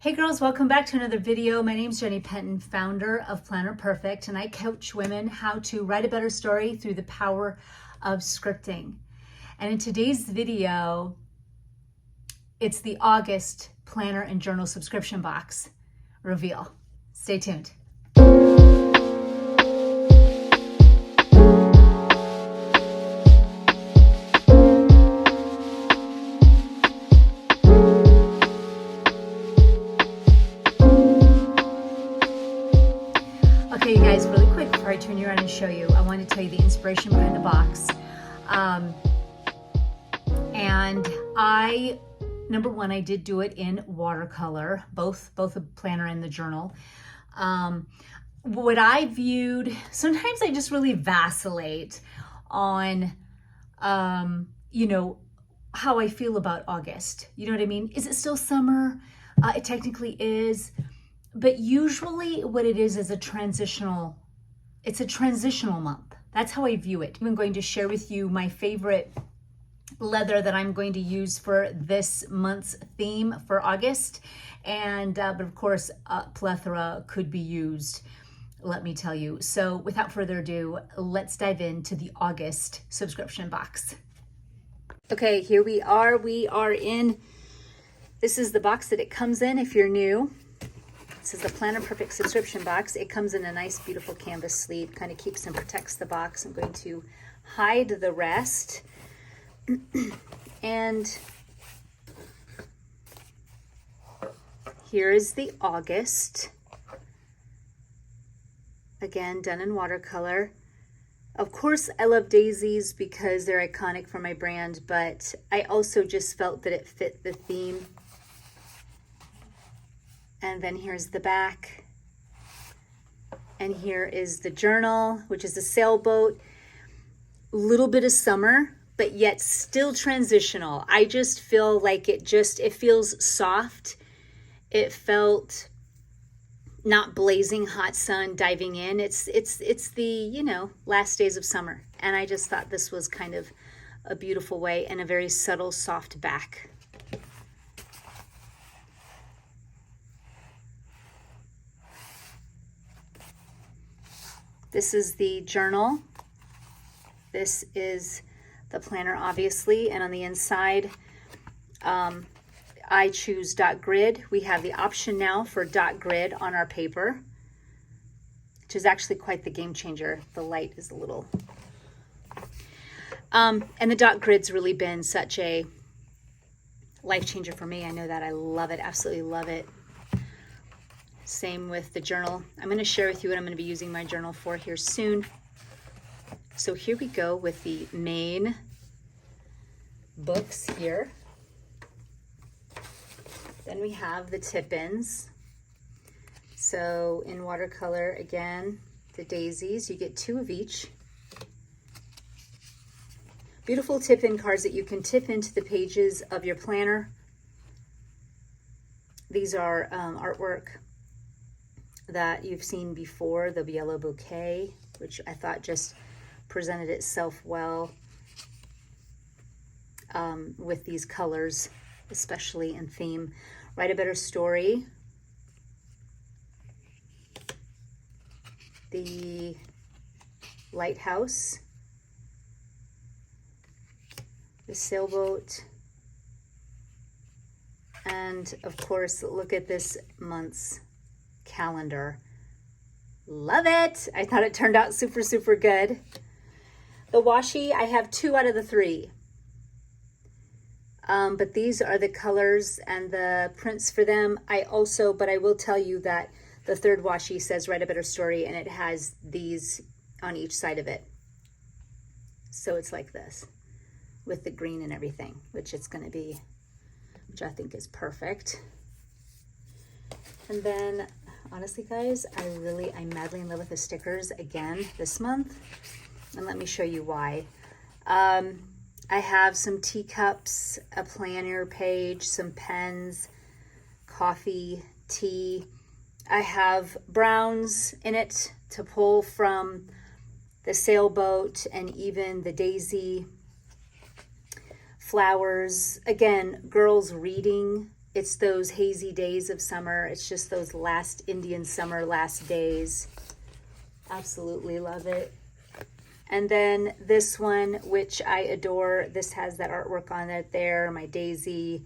Hey girls, welcome back to another video. My name's Jenny Penton, founder of Planner Perfect, and I coach women how to write a better story through the power of scripting. And in today's video, it's the August planner and journal subscription box reveal. Stay tuned. Okay, you guys, really quick before I turn you around and show you, I want to tell you the inspiration behind the box. And number one, I did do it in watercolor, both the planner and the journal. What I viewed, sometimes I just really vacillate on, how I feel about August. You know what I mean? Is it still summer? It technically is. But usually what it is a transitional month. That's how I view it. I'm going to share with you my favorite leather that I'm going to use for this month's theme for August. And, but of course, a plethora could be used, let me tell you. So without further ado, let's dive into the August subscription box. Okay, here we are. This is the box that it comes in if you're new. This is the Planner Perfect subscription box. It comes in a nice, beautiful canvas sleeve, kind of keeps and protects the box. I'm going to hide the rest. And here is the August. Again, done in watercolor. Of course, I love daisies because they're iconic for my brand, but I also just felt that it fit the theme. And then here's the back. And here is the journal, which is a sailboat. A little bit of summer, but yet still transitional. I just feel like it feels soft. It felt not blazing hot sun diving in. It's the, last days of summer. And I just thought this was kind of a beautiful way and a very subtle, soft back. This is the journal. This is the planner, obviously. And on the inside, I choose dot grid. We have the option now for dot grid on our paper, which is actually quite the game changer. The light is a little... and the dot grid's really been such a life changer for me. I know that. I love it. Absolutely love it. Same with the journal. I'm going to share with you what I'm going to be using my journal for here soon. So here we go with the main books here. Then we have the tip-ins. So in watercolor, again, the daisies, you get 2 of each. Beautiful tip-in cards that you can tip into the pages of your planner. These are artwork that you've seen before, the yellow bouquet, which I thought just presented itself well with these colors, especially in theme. Write a Better Story. The lighthouse. The sailboat. And of course, look at this month's calendar. Love it. I thought it turned out super, super good. The washi, I have 2 out of the 3. But these are the colors and the prints for them. But I will tell you that the 3rd washi says Write a Better Story, and it has these on each side of it. So it's like this with the green and everything, which I think is perfect. And then honestly, guys, I'm madly in love with the stickers again this month. And let me show you why. I have some teacups, a planner page, some pens, coffee, tea. I have browns in it to pull from the sailboat and even the daisy flowers. Again, girls reading It's those hazy days of summer. It's just those last Indian summer, last days. Absolutely love it. And then this one, which I adore. This has that artwork on it there. My daisy,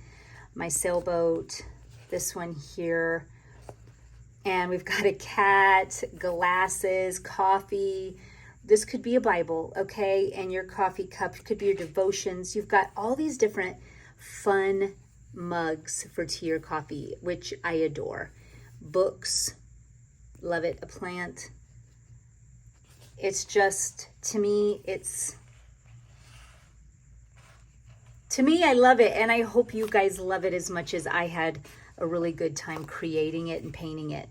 my sailboat. This one here. And we've got a cat, glasses, coffee. This could be a Bible, okay? And your coffee cup could be your devotions. You've got all these different fun mugs for tea or coffee, which I adore. Books, love it. A plant. It's just, to me, I love it. And I hope you guys love it as much as I had a really good time creating it and painting it.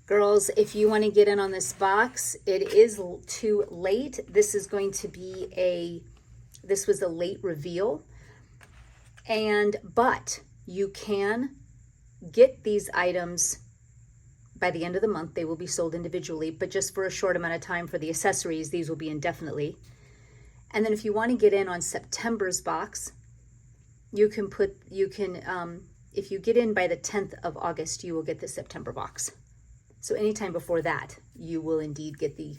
Girls, if you want to get in on this box, it is too late. This is going to be this was a late reveal. But you can get these items by the end of the month. They will be sold individually, but just for a short amount of time. For the accessories, these will be indefinitely. And then if you want to get in on September's box, if you get in by the 10th of August, you will get the September box. So anytime before that, you will indeed get the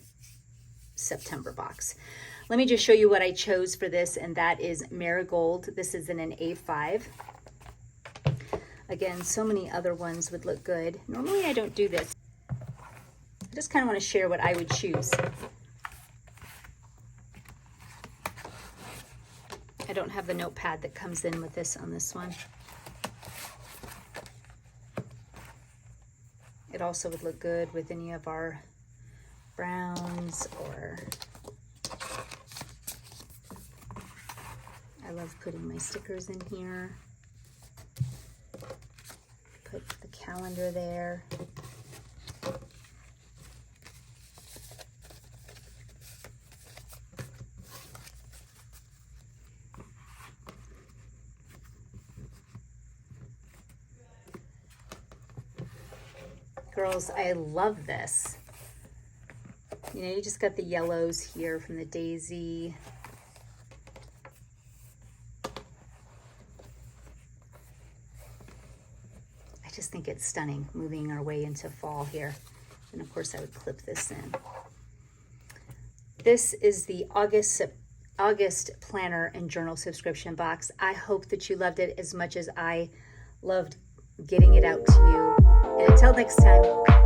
September box. Let me just show you what I chose for this, and that is Marigold. This is in an A5. Again, so many other ones would look good. Normally I don't do this. I just kind of want to share what I would choose. I don't have the notepad that comes in with this on this one. It also would look good with any of our browns, or I love putting my stickers in here. Put the calendar there. Girls, I love this. You know, you just got the yellows here from the daisy. I just think it's stunning, moving our way into fall here. And of course I would clip this in. This is the August planner and journal subscription box. I hope that you loved it as much as I loved getting it out to you. And until next time.